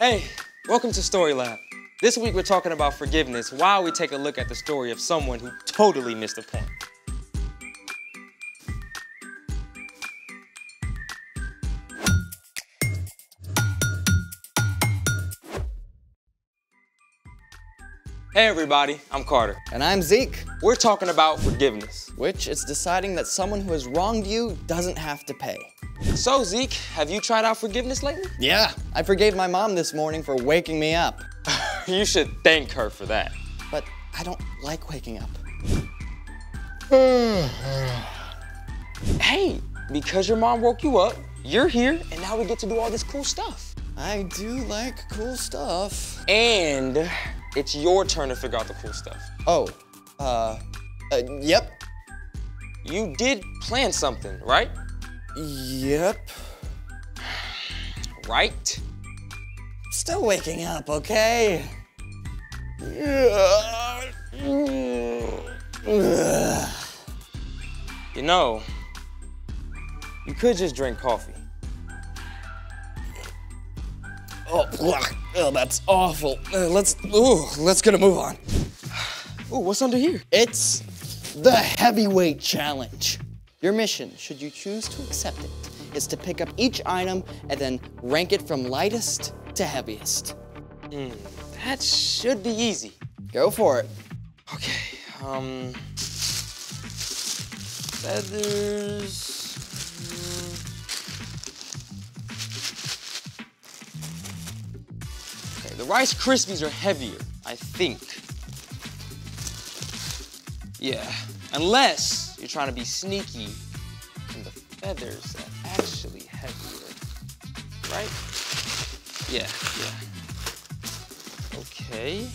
Hey, welcome to Story Lab. This week we're talking about forgiveness while we take a look at the story of someone who totally missed the point. Hey everybody, I'm Carter. And I'm Zeke. We're talking about forgiveness. Which is deciding that someone who has wronged you doesn't have to pay. So Zeke, have you tried out forgiveness lately? Yeah, I forgave my mom this morning for waking me up. You should thank her for that. But I don't like waking up. Hey, because your mom woke you up, you're here, and now we get to do all this cool stuff. I do like cool stuff. And it's your turn to figure out the cool stuff. Oh, yep. You did plan something, right? Yep. Right? Still waking up, okay? You know, you could just drink coffee. Oh, that's awful. Let's get a move on. Ooh, what's under here? It's the heavyweight challenge. Your mission, should you choose to accept it, is to pick up each item and then rank it from lightest to heaviest. That should be easy. Go for it. Okay, feathers. Okay, the Rice Krispies are heavier, I think. Yeah, unless you're trying to be sneaky and the feathers are actually heavier, right? Yeah. Okay,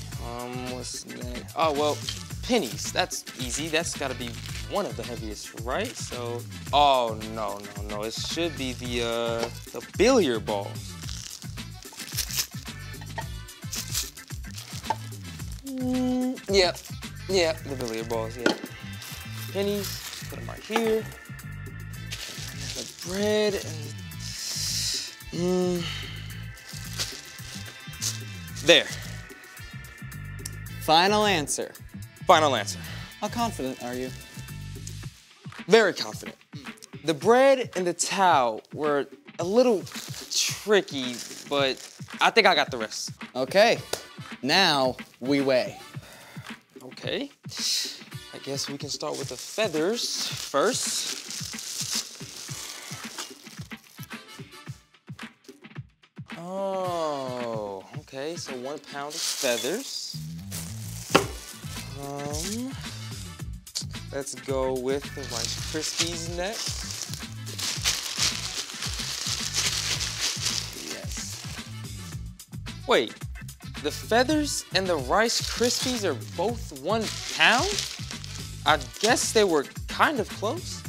what's next? Oh, well, pennies, that's easy. That's gotta be one of the heaviest, right? So, oh, no, it should be the billiard balls. Yeah, the billiard balls, yeah. Pennies, put them right here. The bread and... There. Final answer. Final answer. How confident are you? Very confident. The bread and the towel were a little tricky, but I think I got the rest. Okay, now we weigh. Okay, I guess we can start with the feathers first. Oh, okay, so 1 pound of feathers. Let's go with the Rice Krispies next. Yes. Wait, the feathers and the Rice Krispies are both 1 pound? I guess they were kind of close.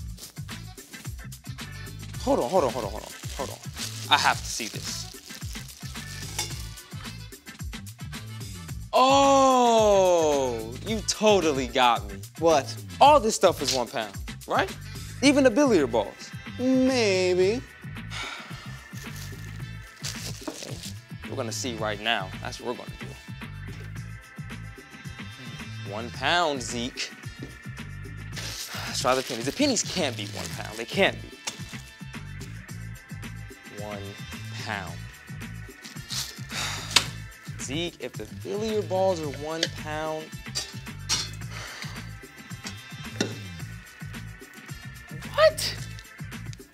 Hold on. I have to see this. Oh, you totally got me. What? All this stuff is 1 pound, right? Even the billiard balls. Maybe. Okay, we're gonna see right now. That's what we're gonna do. 1 pound, Zeke. Let's try the pennies. The pennies can't be 1 pound. They can't be. 1 pound. Zeke, if the billiard balls are 1 pound, what?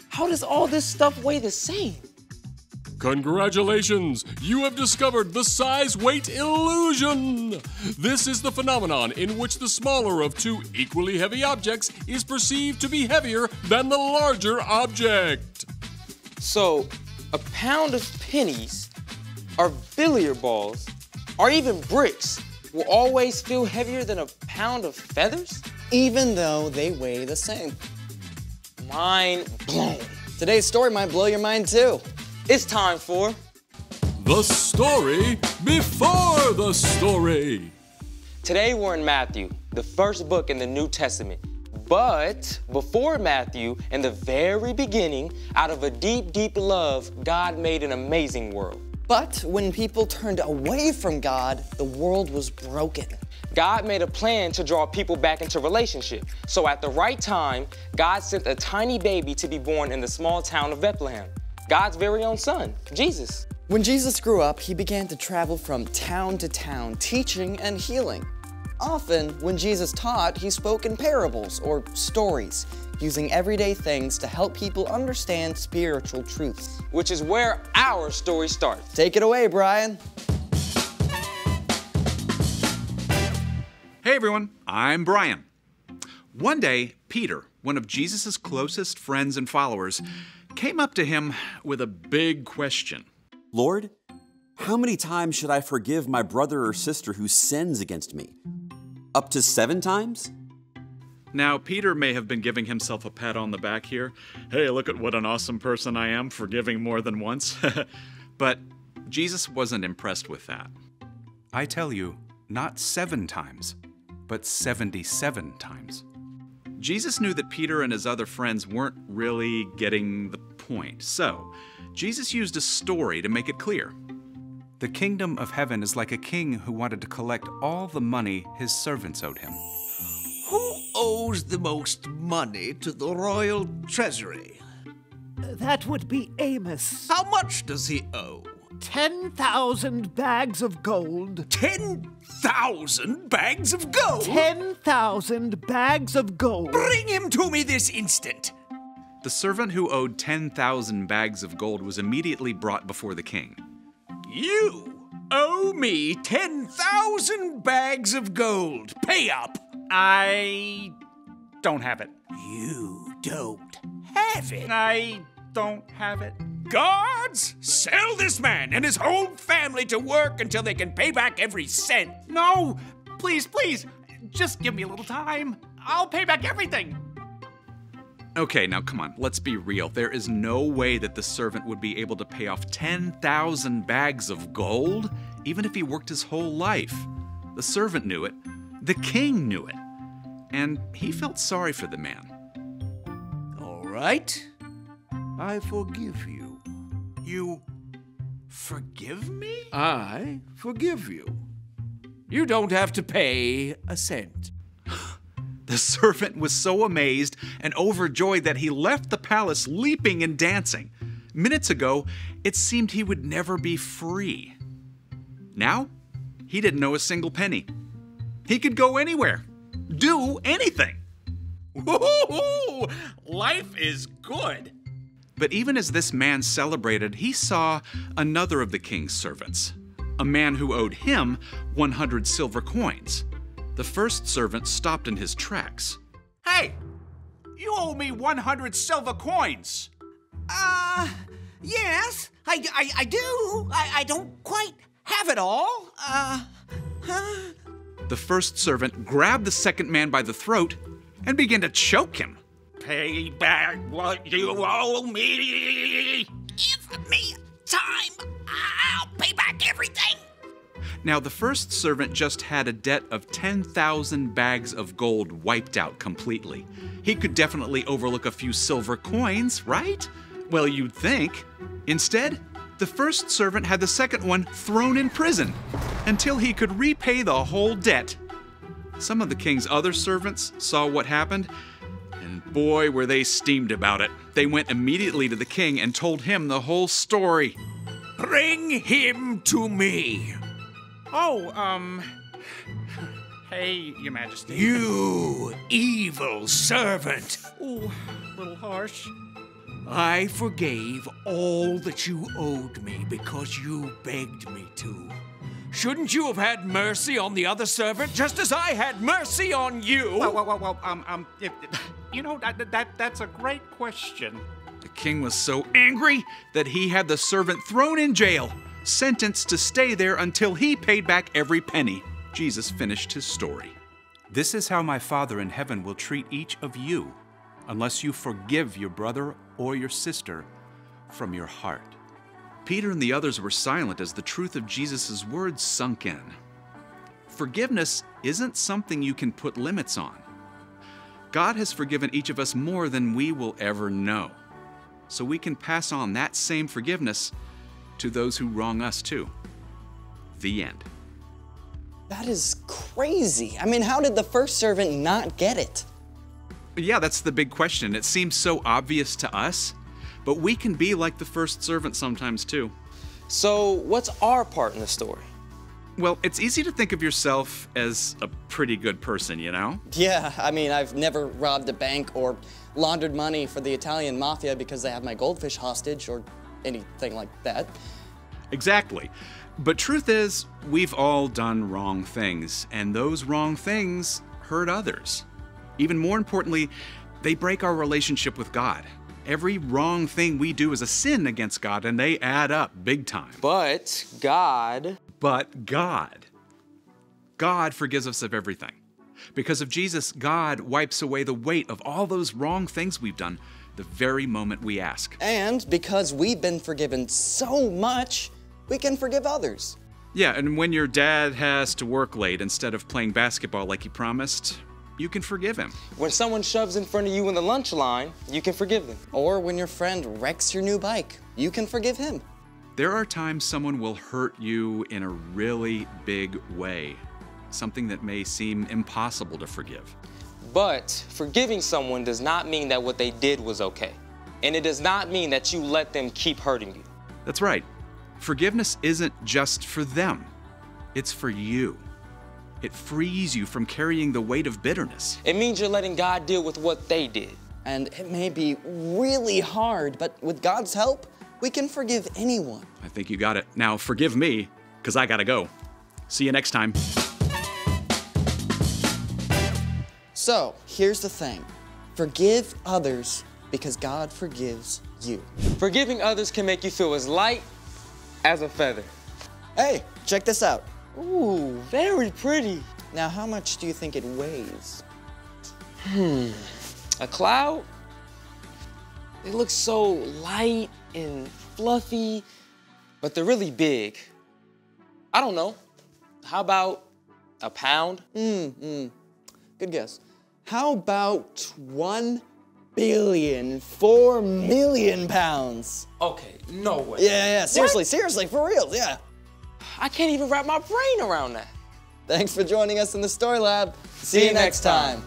How does all this stuff weigh the same? Congratulations! You have discovered the size-weight illusion! This is the phenomenon in which the smaller of two equally heavy objects is perceived to be heavier than the larger object. So, a pound of pennies, or billiard balls, or even bricks will always feel heavier than a pound of feathers? Even though they weigh the same. Mind blown. Today's story might blow your mind too. It's time for The story before the story. Today we're in Matthew, the first book in the New Testament. But before Matthew, in the very beginning, out of a deep, deep love, God made an amazing world. But when people turned away from God, the world was broken. God made a plan to draw people back into relationship. So at the right time, God sent a tiny baby to be born in the small town of Bethlehem. God's very own son, Jesus. When Jesus grew up, he began to travel from town to town, teaching and healing. Often, when Jesus taught, he spoke in parables or stories, using everyday things to help people understand spiritual truths. Which is where our story starts. Take it away, Brian. Hey everyone, I'm Brian. One day, Peter, one of Jesus' closest friends and followers, came up to him with a big question. Lord, how many times should I forgive my brother or sister who sins against me? Up to 7 times? Now, Peter may have been giving himself a pat on the back here. Hey, look at what an awesome person I am, forgiving more than once. But Jesus wasn't impressed with that. I tell you, not 7 times, but 77 times. Jesus knew that Peter and his other friends weren't really getting the point. So, Jesus used a story to make it clear. The kingdom of heaven is like a king who wanted to collect all the money his servants owed him. Who owes the most money to the royal treasury? That would be Amos. How much does he owe? 10,000 bags of gold. 10,000 bags of gold? 10,000 bags of gold. Bring him to me this instant. The servant who owed 10,000 bags of gold was immediately brought before the king. You owe me 10,000 bags of gold. Pay up. I don't have it. You don't have it. I don't have it. Guards, sell this man and his whole family to work until they can pay back every cent. No! Please, please, just give me a little time. I'll pay back everything. Okay, now come on, let's be real. There is no way that the servant would be able to pay off 10,000 bags of gold, even if he worked his whole life. The servant knew it. The king knew it. And he felt sorry for the man. All right. I forgive you. You forgive me? I forgive you. You don't have to pay a cent. The servant was so amazed and overjoyed that he left the palace leaping and dancing. Minutes ago, it seemed he would never be free. Now, he didn't owe a single penny. He could go anywhere, do anything. Woo-hoo-hoo! Life is good. But even as this man celebrated, he saw another of the king's servants, a man who owed him 100 silver coins. The first servant stopped in his tracks. Hey, you owe me 100 silver coins. Yes, I do. I don't quite have it all. The first servant grabbed the second man by the throat and began to choke him. Pay back what you owe me. Give me time. I'll pay back everything. Now, the first servant just had a debt of 10,000 bags of gold wiped out completely. He could definitely overlook a few silver coins, right? Well, you'd think. Instead, the first servant had the second one thrown in prison until he could repay the whole debt. Some of the king's other servants saw what happened, and boy, were they steamed about it. They went immediately to the king and told him the whole story. Bring him to me. Hey, Your Majesty. You evil servant. Ooh, a little harsh. I forgave all that you owed me because you begged me to. Shouldn't you have had mercy on the other servant just as I had mercy on you? That's a great question. The king was so angry that he had the servant thrown in jail, sentenced to stay there until he paid back every penny. Jesus finished his story. This is how my Father in heaven will treat each of you, unless you forgive your brother or your sister from your heart. Peter and the others were silent as the truth of Jesus' words sunk in. Forgiveness isn't something you can put limits on. God has forgiven each of us more than we will ever know. So we can pass on that same forgiveness to those who wrong us too. The end. That is crazy. I mean, how did the first servant not get it? Yeah, that's the big question. It seems so obvious to us, but we can be like the first servant sometimes too. So what's our part in the story? Well, it's easy to think of yourself as a pretty good person, you know? Yeah, I mean, I've never robbed a bank or laundered money for the Italian mafia because they have my goldfish hostage or anything like that. Exactly. But truth is, we've all done wrong things, and those wrong things hurt others. Even more importantly, they break our relationship with God. Every wrong thing we do is a sin against God, and they add up big time. But God forgives us of everything. Because of Jesus, God wipes away the weight of all those wrong things we've done the very moment we ask. And because we've been forgiven so much, we can forgive others. Yeah, and when your dad has to work late instead of playing basketball like he promised, you can forgive him. When someone shoves in front of you in the lunch line, you can forgive them. Or when your friend wrecks your new bike, you can forgive him. There are times someone will hurt you in a really big way, something that may seem impossible to forgive. But forgiving someone does not mean that what they did was okay. And it does not mean that you let them keep hurting you. That's right. Forgiveness isn't just for them. It's for you. It frees you from carrying the weight of bitterness. It means you're letting God deal with what they did. And it may be really hard, but with God's help, we can forgive anyone. I think you got it. Now forgive me, because I gotta go. See you next time. So, here's the thing. Forgive others because God forgives you. Forgiving others can make you feel as light as a feather. Hey, check this out. Ooh, very pretty. Now, how much do you think it weighs? A cloud? They look so light and fluffy, but they're really big. I don't know. How about a pound? Good guess. How about 1,000,000,004,000,000 pounds? Okay, no way. Yeah, seriously, for real, yeah. I can't even wrap my brain around that. Thanks for joining us in the Story Lab. See you next time.